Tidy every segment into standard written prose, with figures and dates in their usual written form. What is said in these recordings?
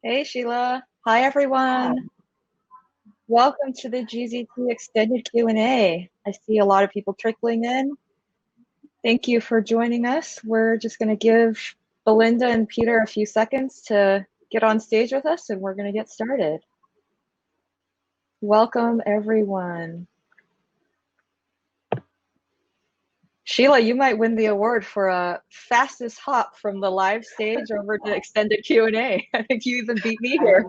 Hey Sheila. Hi everyone. Welcome to the GZT Extended Q&A. I see a lot of people trickling in. Thank you for joining us. We're just going to give Belinda and Peter a few seconds to get on stage with us and we're going to get started. Welcome everyone. Sheila, you might win the award for a fastest hop from the live stage over to extended Q&A. I think you even beat me here.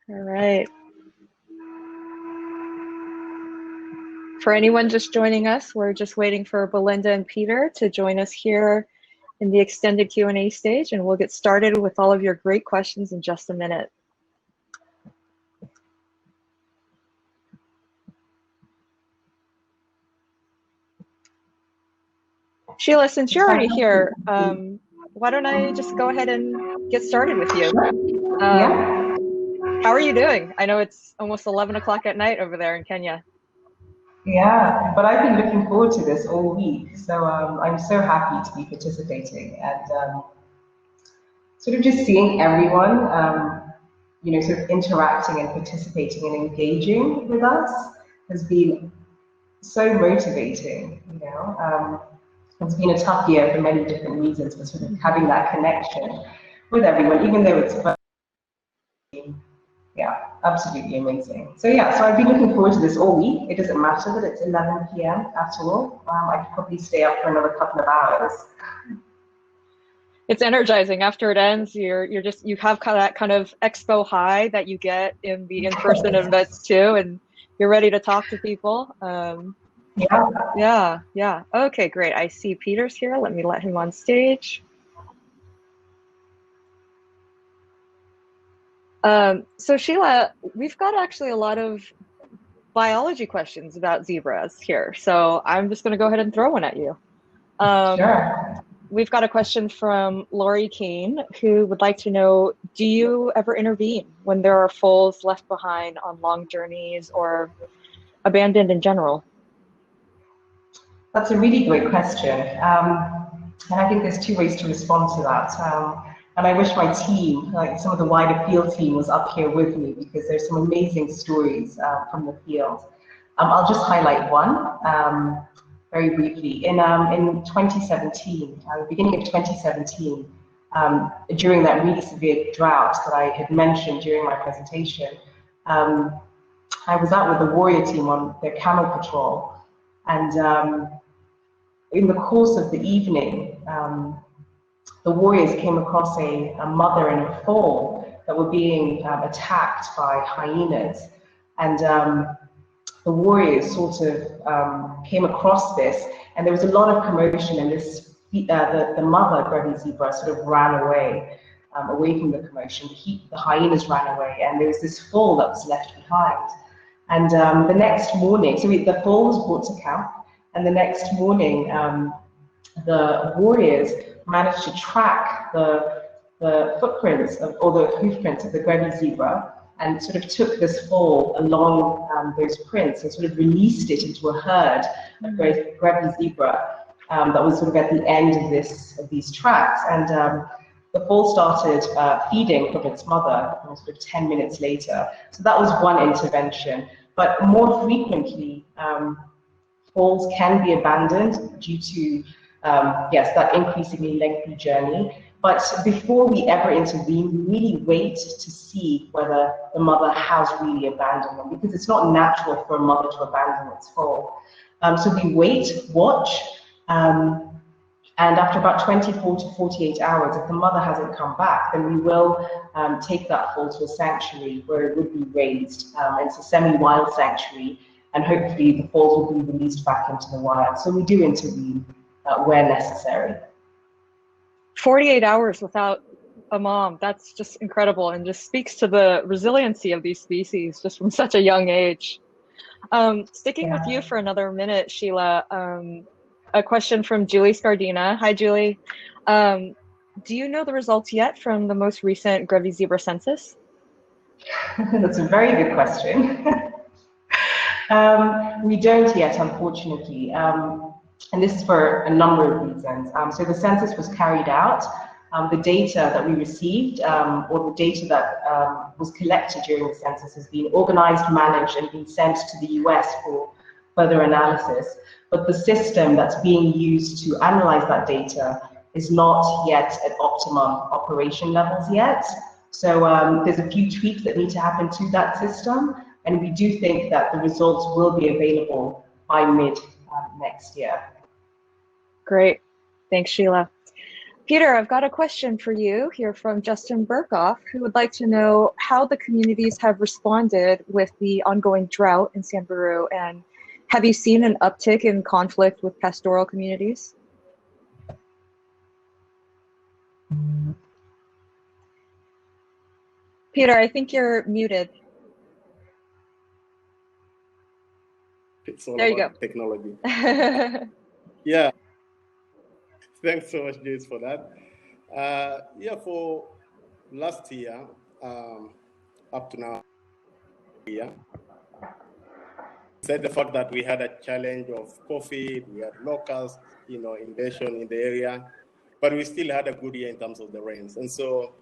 All right. For anyone just joining us, we're just waiting for Belinda and Peter to join us here in the extended Q&A stage, and we'll get started with all of your great questions in just a minute. Sheila, since you're already here, why don't I just go ahead and get started with you? How are you doing? I know it's almost 11 o'clock at night over there in Kenya. Yeah, but I've been looking forward to this all week, so I'm so happy to be participating and sort of just seeing everyone, sort of interacting and participating and engaging with us has been so motivating. It's been a tough year for many different reasons, but sort of having that connection with everyone, even though it's absolutely amazing. So I've been looking forward to this all week. It doesn't matter that it's 11 p.m. at all. I could probably stay up for another couple of hours. It's energizing. After it ends, you have that kind of expo high that you get in the in-person events too, and you're ready to talk to people. Yeah. Okay, great. I see Peter's here. Let me let him on stage. So Sheila, we've got actually a lot of biology questions about zebras here. So I'm just going to go ahead and throw one at you. Sure. We've got a question from Lori Kane, who would like to know, do you ever intervene when there are foals left behind on long journeys or abandoned in general? That's a really great question. And I think there's two ways to respond to that. And I wish my team, like some of the wider field team, was up here with me because there's some amazing stories from the field. I'll just highlight one very briefly. In 2017, beginning of 2017, during that really severe drought that I had mentioned during my presentation, I was out with the warrior team on their camel patrol, and in the course of the evening, the warriors came across a mother and a foal that were being attacked by hyenas. And the warriors sort of came across this, and there was a lot of commotion, and the mother, Grevy zebra, sort of ran away from the commotion. The hyenas ran away, and there was this foal that was left behind. And the next morning, the foal was brought to camp, and the next morning, the warriors managed to track the footprints or the hoofprints of the Grevy zebra and sort of took this foal along those prints and sort of released it into a herd of Grevy zebra that was sort of at the end of these tracks. And the foal started feeding from its mother sort of 10 minutes later. So that was one intervention. But more frequently, foals can be abandoned due to that increasingly lengthy journey. But before we ever intervene, we really wait to see whether the mother has really abandoned them, because it's not natural for a mother to abandon its foal. So we wait, watch, and after about 24 to 48 hours, if the mother hasn't come back, then we will take that foal to a sanctuary where it would be raised. It's a semi-wild sanctuary, and hopefully the foals will be released back into the wild. So we do intervene where necessary. 48 hours without a mom, that's just incredible, and just speaks to the resiliency of these species just from such a young age. Sticking with you for another minute, Sheila, a question from Julie Scardina. Hi, Julie. Do you know the results yet from the most recent Grevy zebra census? That's a very good question. We don't yet, unfortunately. And this is for a number of reasons. So the census was carried out. The data that we received, or the data that was collected during the census, has been organized, managed, and been sent to the US for further analysis. But the system that's being used to analyze that data is not yet at optimum operation levels yet. So there's a few tweaks that need to happen to that system, and we do think that the results will be available by mid next year. Great. Thanks, Sheila. Peter, I've got a question for you here from Justin Burkoff, who would like to know how the communities have responded with the ongoing drought in Samburu, and have you seen an uptick in conflict with pastoral communities? Peter, I think you're muted. It's all there you about go. Technology. Yeah. Thanks so much, James, for that. Yeah, for last year, up to now, said the fact that we had a challenge of COVID, we had locust, invasion in the area, but we still had a good year in terms of the rains. And so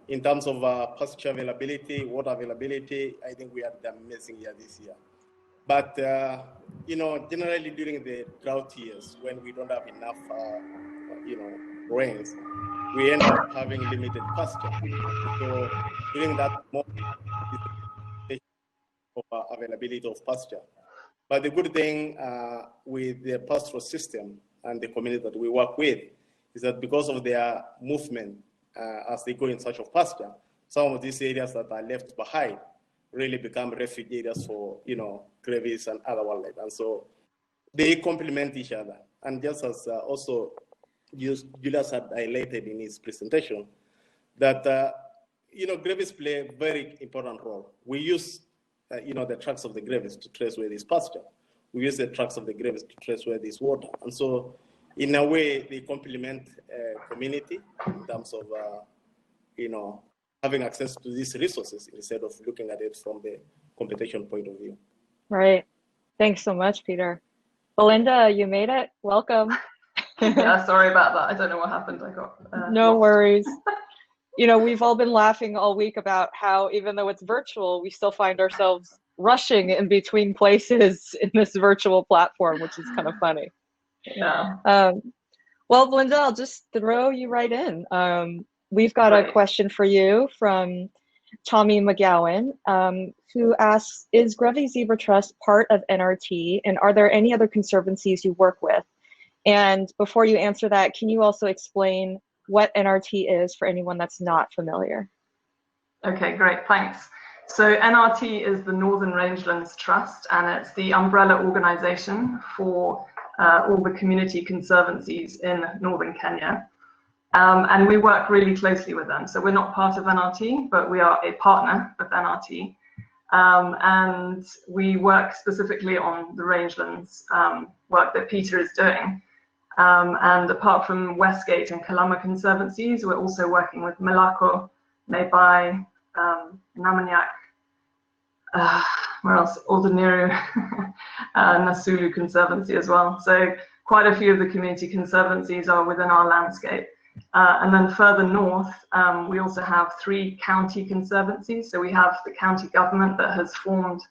in terms of pasture availability, water availability, I think we had an amazing year this year. But, generally during the drought years, when we don't have enough, rains, we end up having limited pasture. So during that moment, of availability of pasture. But the good thing with the pastoral system and the community that we work with is that because of their movement as they go in search of pasture, some of these areas that are left behind really become refuge areas for, Grevies and other wildlife. And so they complement each other. And just as also Julius had highlighted in his presentation, that, Grevies play a very important role. We use, the tracks of the Grevies to trace where there's pasture. We use the tracks of the Grevies to trace where there's water. And so in a way, they complement community in terms of, having access to these resources instead of looking at it from the competition point of view. Right. Thanks so much, Peter. Belinda, you made it. Welcome. Yeah, sorry about that. I don't know what happened. I got no lost. worries. We've all been laughing all week about how even though it's virtual, we still find ourselves rushing in between places in this virtual platform, which is kind of funny. Yeah. Well, Belinda, I'll just throw you right in. We've got a question for you from Tommy McGowan, who asks, is Grevy Zebra Trust part of NRT, and are there any other conservancies you work with? And before you answer that, can you also explain what NRT is for anyone that's not familiar? Okay, great, thanks. So NRT is the Northern Rangelands Trust, and it's the umbrella organization for all the community conservancies in northern Kenya. And we work really closely with them. So we're not part of NRT, but we are a partner of NRT. And we work specifically on the rangelands work that Peter is doing. And apart from Westgate and Kalama Conservancies, we're also working with Melako, Nebai, Namanyak, where else? Ordinary Nasulu Conservancy as well. So quite a few of the community conservancies are within our landscape. And then further north, we also have 3 county conservancies. So we have the county government that has formed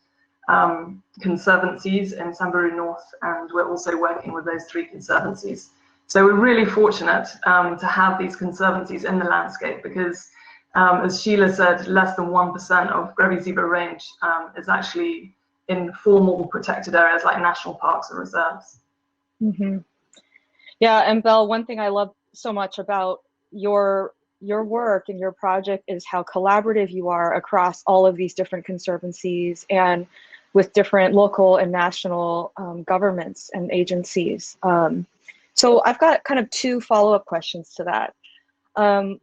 conservancies in Samburu North, and we're also working with those 3 conservancies. So we're really fortunate to have these conservancies in the landscape because, as Sheila said, less than 1% of Grevy Zebra Range is actually in formal protected areas like national parks or reserves. Mm-hmm. Yeah, and Belle, one thing I love so much about your work and your project is how collaborative you are across all of these different conservancies and with different local and national governments and agencies. So I've got kind of 2 follow-up questions to that.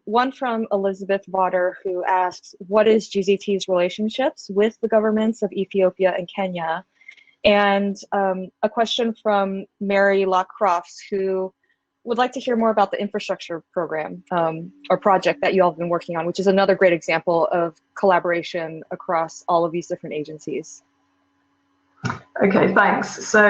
One from Elizabeth Vaughter, who asks, what is GZT's relationships with the governments of Ethiopia and Kenya? And a question from Mary Lacrofts, who would like to hear more about the infrastructure program or project that you all have been working on, which is another great example of collaboration across all of these different agencies. Okay, thanks. So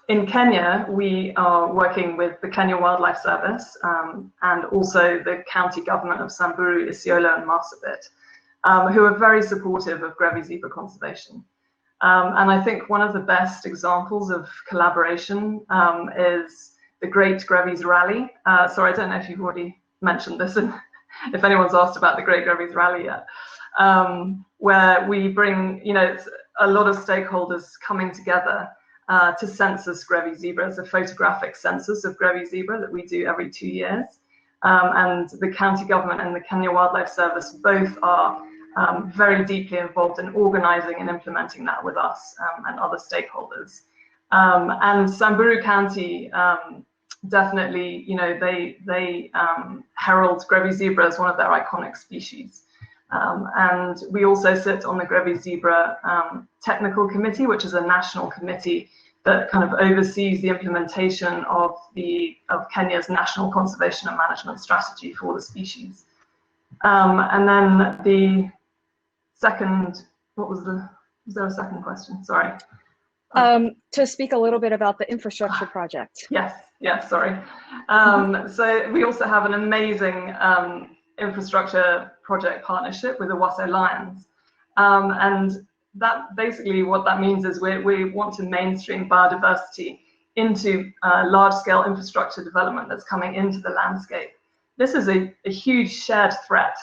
in Kenya, we are working with the Kenya Wildlife Service and also the county government of Samburu, Isiolo and Marsabit, who are very supportive of Grevy zebra conservation. And I think one of the best examples of collaboration is the Great Grevy's Rally. So I don't know if you've already mentioned this, and if anyone's asked about the Great Grevy's Rally yet, where we bring, it's a lot of stakeholders coming together to census Grevy zebra. It's a photographic census of Grevy zebra that we do every 2 years. And the county government and the Kenya Wildlife Service both are very deeply involved in organizing and implementing that with us and other stakeholders. And Samburu County definitely, they herald Grevy zebra as one of their iconic species. And we also sit on the Grevy zebra technical committee, which is a national committee that kind of oversees the implementation of Kenya's national conservation and management strategy for the species. And then the second, was there a second question? Sorry. To speak a little bit about the infrastructure project. Yes, sorry. So we also have an amazing infrastructure project partnership with the Waso Lions. And that basically what that means is we want to mainstream biodiversity into large-scale infrastructure development that's coming into the landscape. This is a huge shared threat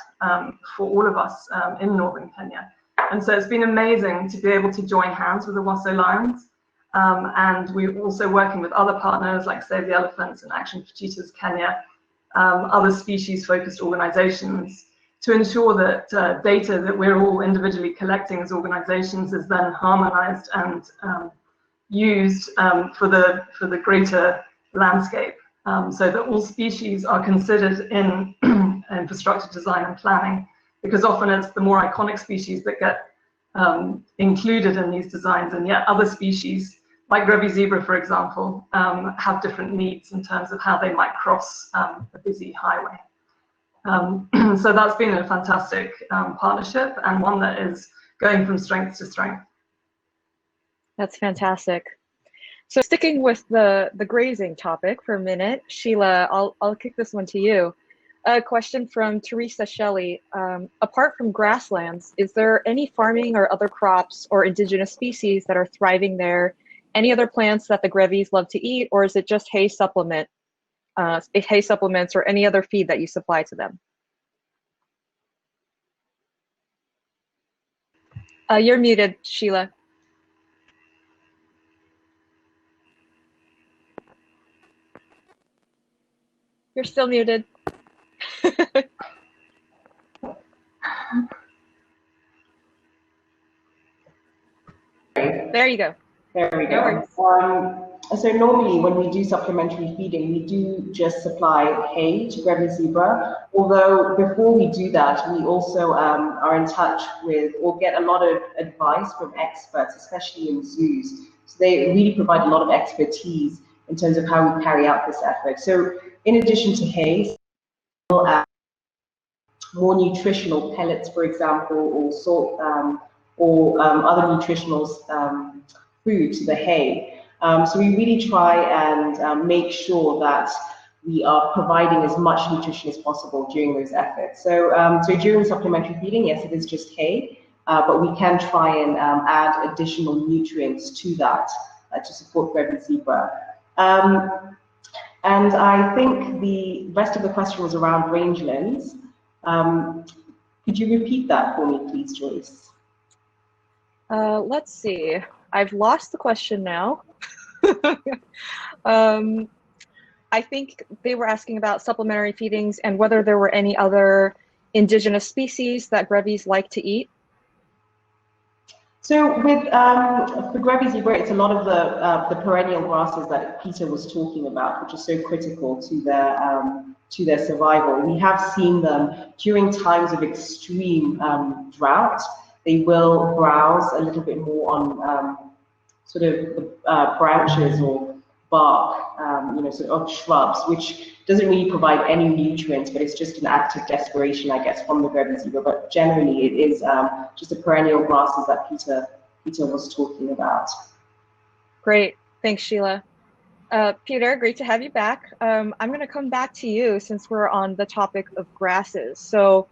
for all of us in northern Kenya. And so it's been amazing to be able to join hands with the Waso Lions. And we're also working with other partners like Save the Elephants and Action for Cheetahs Kenya, other species-focused organizations, to ensure that data that we're all individually collecting as organizations is then harmonized and used for the greater landscape, so that all species are considered in infrastructure design and planning, because often it's the more iconic species that get included in these designs, and yet other species, like Grevy zebra, for example, have different needs in terms of how they might cross a busy highway. So that's been a fantastic partnership, and one that is going from strength to strength. That's fantastic. So sticking with the grazing topic for a minute, Sheila, I'll kick this one to you. A question from Teresa Shelley. Apart from grasslands, is there any farming or other crops or indigenous species that are thriving there? Any other plants that the Grevies love to eat, or is it just hay supplements or any other feed that you supply to them? You're muted, Sheila. You're still muted. There you go. There we go. So normally when we do supplementary feeding, we do just supply hay to Grevy zebra. Although before we do that, we also are in touch with or get a lot of advice from experts, especially in zoos. So they really provide a lot of expertise in terms of how we carry out this effort. So in addition to hay, we'll add more nutritional pellets, for example, or salt or other nutritional food to the hay. So we really try and make sure that we are providing as much nutrition as possible during those efforts. So, so during supplementary feeding, yes, it is just hay, but we can try and add additional nutrients to that to support Grevy zebra. And I think the rest of the question was around rangelands. Could you repeat that for me, please, Joyce? Let's see. I've lost the question now. I think they were asking about supplementary feedings and whether there were any other indigenous species that Grevies like to eat. So with for Grevy zebra, it's a lot of the perennial grasses that Peter was talking about, which is so critical to their survival. We have seen them during times of extreme drought. They will browse a little bit more on sort of branches or bark, sort of shrubs, which doesn't really provide any nutrients, but it's just an act of desperation, I guess, from the Grevy zebra. But generally, it is just the perennial grasses that Peter Peter was talking about. Great. Thanks, Sheila. Peter, great to have you back. I'm going to come back to you since we're on the topic of grasses. So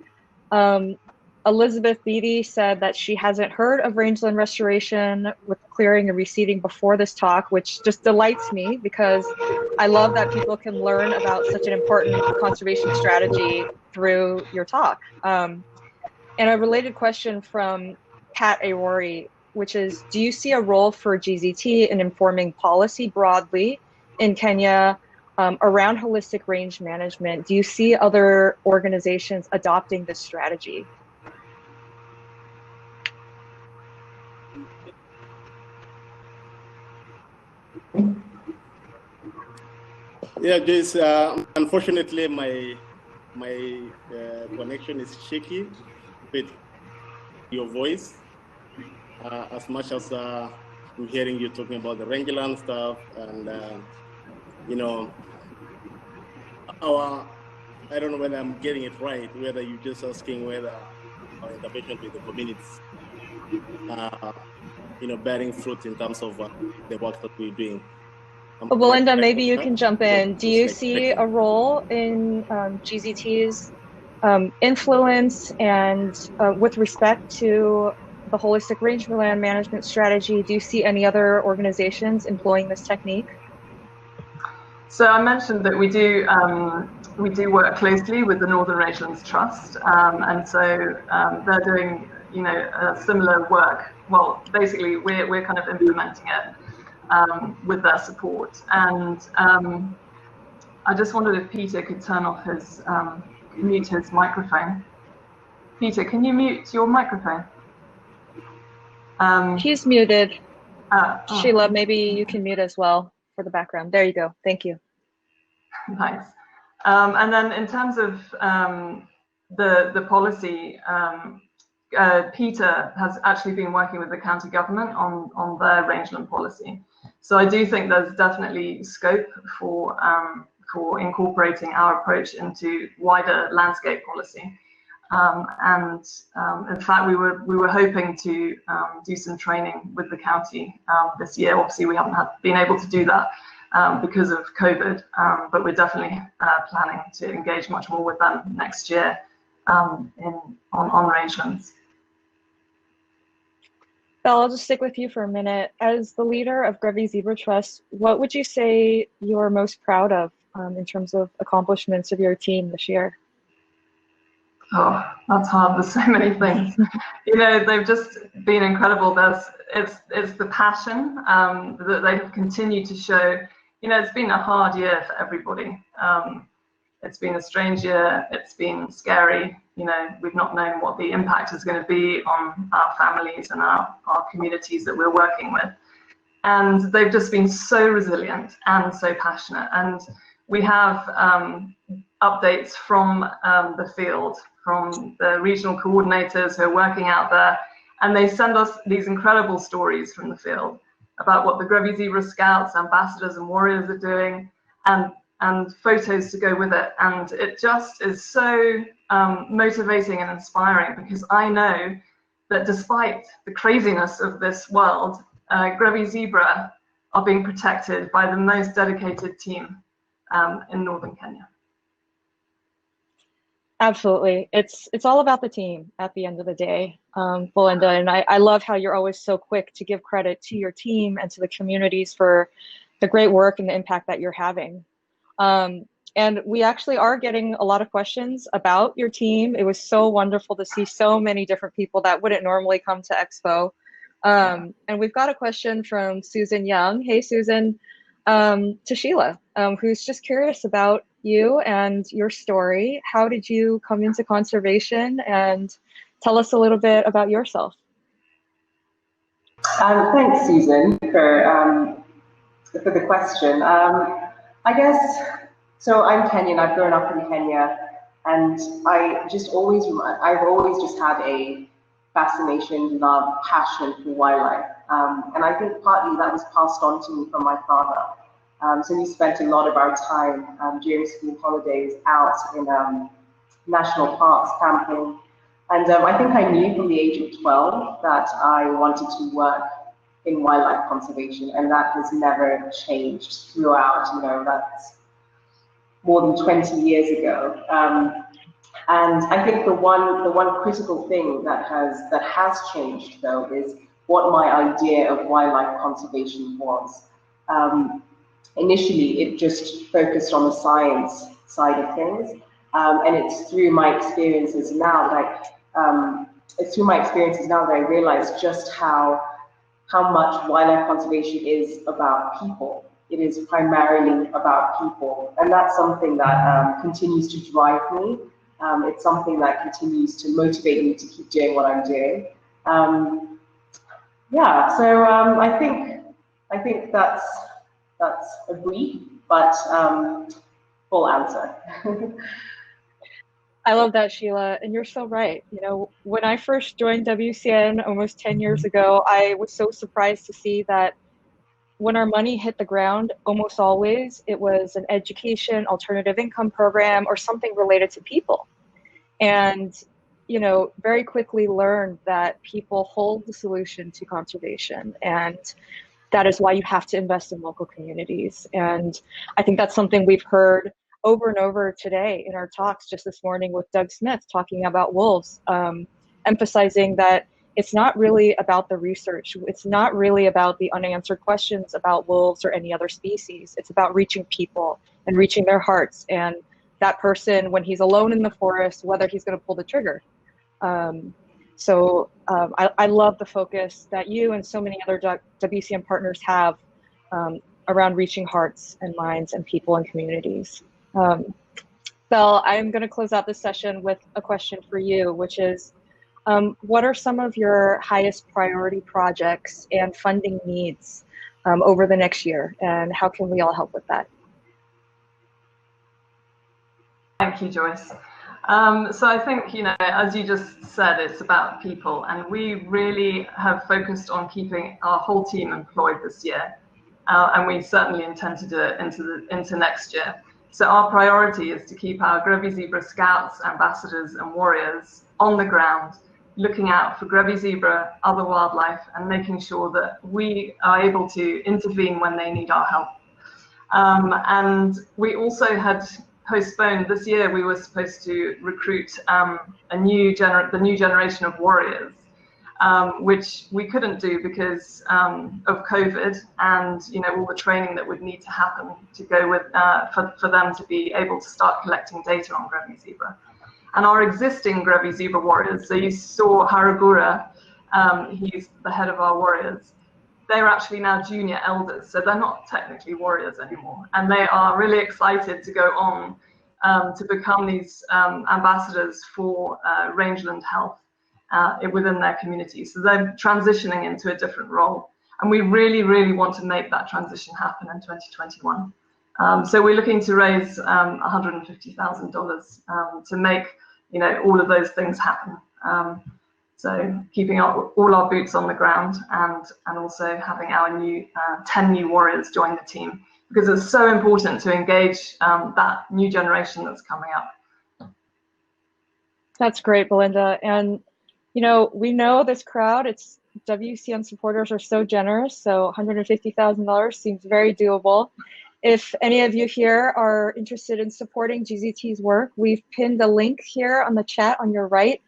Elizabeth Beatty said that she hasn't heard of rangeland restoration with clearing and reseeding before this talk, which just delights me because I love that people can learn about such an important conservation strategy through your talk. And a related question from Pat Aori, which is, do you see a role for GZT in informing policy broadly in Kenya around holistic range management? Do you see other organizations adopting this strategy? Yeah, Joyce, unfortunately, my connection is shaky with your voice. As much as I'm hearing you talking about the Rangeland stuff and, you know, I don't know whether I'm getting it right, whether you're just asking whether our intervention with the communities, you know, bearing fruit in terms of the work that we're doing. Belinda, maybe you can jump in. Do you see a role in GZT's influence and with respect to the holistic rangeland management strategy? Do you see any other organizations employing this technique? So I mentioned that we do work closely with the Northern Rangelands Trust, and so they're doing, you know, similar work. Well, basically, we're kind of implementing it with their support. And I just wondered if Peter could turn off his mute his microphone. Peter, can you mute your microphone? He's muted. Sheila, maybe you can mute as well for the background. There you go. Thank you. Nice. And then in terms of the policy, Peter has actually been working with the county government on their rangeland policy. So I do think there's definitely scope for incorporating our approach into wider landscape policy. And in fact, we were hoping to do some training with the county this year. Obviously, we haven't been able to do that because of COVID, but we're definitely planning to engage much more with them next year on rangelands. Belle, I'll just stick with you for a minute. As the leader of Grevy Zebra Trust, what would you say you're most proud of in terms of accomplishments of your team this year? Oh, that's hard. There's so many things. You know, they've just been incredible. It's the passion that they've continued to show. You know, it's been a hard year for everybody. It's been a strange year. It's been scary. You know, we've not known what the impact is going to be on our families and our communities that we're working with. And they've just been so resilient and so passionate. And we have updates from the field, from the regional coordinators who are working out there, and they send us these incredible stories from the field about what the Grevy Zebra Scouts, ambassadors and warriors are doing, and photos to go with it. And it just is so motivating and inspiring, because I know that despite the craziness of this world, Grevy Zebra are being protected by the most dedicated team in northern Kenya. Absolutely. It's all about the team at the end of the day, Belinda. And I love how you're always so quick to give credit to your team and to the communities for the great work and the impact that you're having. And we actually are getting a lot of questions about your team. It was so wonderful to see so many different people that wouldn't normally come to Expo. And we've got a question from Susan Young. Hey, Susan, to Sheila, who's just curious about you and your story. How did you come into conservation? And tell us a little bit about yourself. Thanks, Susan, for the question. I guess, so I'm Kenyan. I've grown up in Kenya, and I've always just had a fascination, love, passion for wildlife. And I think partly that was passed on to me from my father. So we spent a lot of our time during school holidays out in national parks camping, And I think I knew from the age of 12 that I wanted to work in wildlife conservation, and that has never changed throughout. That's more than 20 years ago. And I think the one critical thing that has changed, though, is what my idea of wildlife conservation was. Initially, it just focused on the science side of things, and it's through my experiences now that I realize just how much wildlife conservation is about people. It is primarily about people, and that's something that continues to drive me. It's something that continues to motivate me to keep doing what I'm doing. I think that's a brief but full answer. I love that, Sheila, and you're so right. When I first joined WCN almost 10 years ago, I was so surprised to see that when our money hit the ground, almost always it was an education, alternative income program, or something related to people. And, very quickly learned that people hold the solution to conservation. And that is why you have to invest in local communities. And I think that's something we've heard over and over today in our talks, just this morning with Doug Smith talking about wolves, emphasizing that it's not really about the research. It's not really about the unanswered questions about wolves or any other species. It's about reaching people and reaching their hearts. And that person, when he's alone in the forest, whether he's going to pull the trigger. I love the focus that you and so many other WCN partners have around reaching hearts and minds and people and communities. Belle, I'm going to close out this session with a question for you, which is, what are some of your highest priority projects and funding needs over the next year, and how can we all help with that? Thank you, Joyce. So I think, as you just said, it's about people, and we really have focused on keeping our whole team employed this year, and we certainly intend to do it into next year. So our priority is to keep our Grevy zebra scouts, ambassadors, and warriors on the ground, looking out for Grevy zebra, other wildlife, and making sure that we are able to intervene when they need our help. And we also had postponed this year. We were supposed to recruit the new generation of warriors, which we couldn't do because of COVID and all the training that would need to happen to go with for them to be able to start collecting data on Grevy zebra. And our existing Grevy zebra warriors, so you saw Haragura, he's the head of our warriors. They're actually now junior elders, so they're not technically warriors anymore. And they are really excited to go on to become these ambassadors for rangeland health within their community. So they're transitioning into a different role. And we really, really want to make that transition happen in 2021. So we're looking to raise $150,000 to make all of those things happen. So keeping all our boots on the ground and also having our new 10 new warriors join the team, because it's so important to engage that new generation that's coming up. That's great, Belinda. And, we know this crowd, WCN supporters are so generous, so $150,000 seems very doable. If any of you here are interested in supporting GZT's work, we've pinned a link here on the chat on your right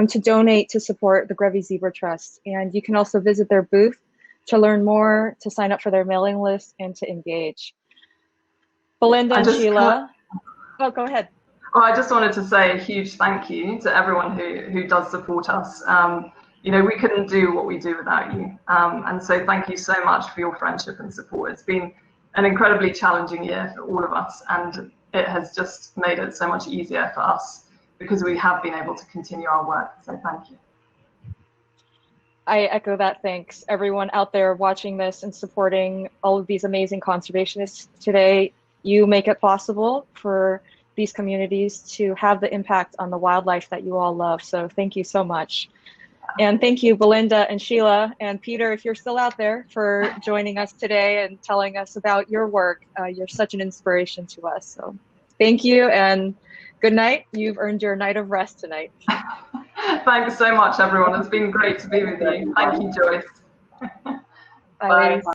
to donate to support the Grevy Zebra Trust. And you can also visit their booth to learn more, to sign up for their mailing list, and to engage. Belinda and Sheila. Oh, go ahead. Well, I just wanted to say a huge thank you to everyone who does support us. We couldn't do what we do without you. And so thank you so much for your friendship and support. It's been an incredibly challenging year for all of us, and it has just made it so much easier for us because we have been able to continue our work. So thank you. I echo that thanks. Everyone out there watching this and supporting all of these amazing conservationists today, you make it possible for these communities to have the impact on the wildlife that you all love. So thank you so much. And thank you, Belinda and Sheila and Peter, if you're still out there, for joining us today and telling us about your work. You're such an inspiration to us. So thank you and good night. You've earned your night of rest tonight. Thanks so much, everyone. It's been great to be with you. Thank you, Joyce. Bye. Bye.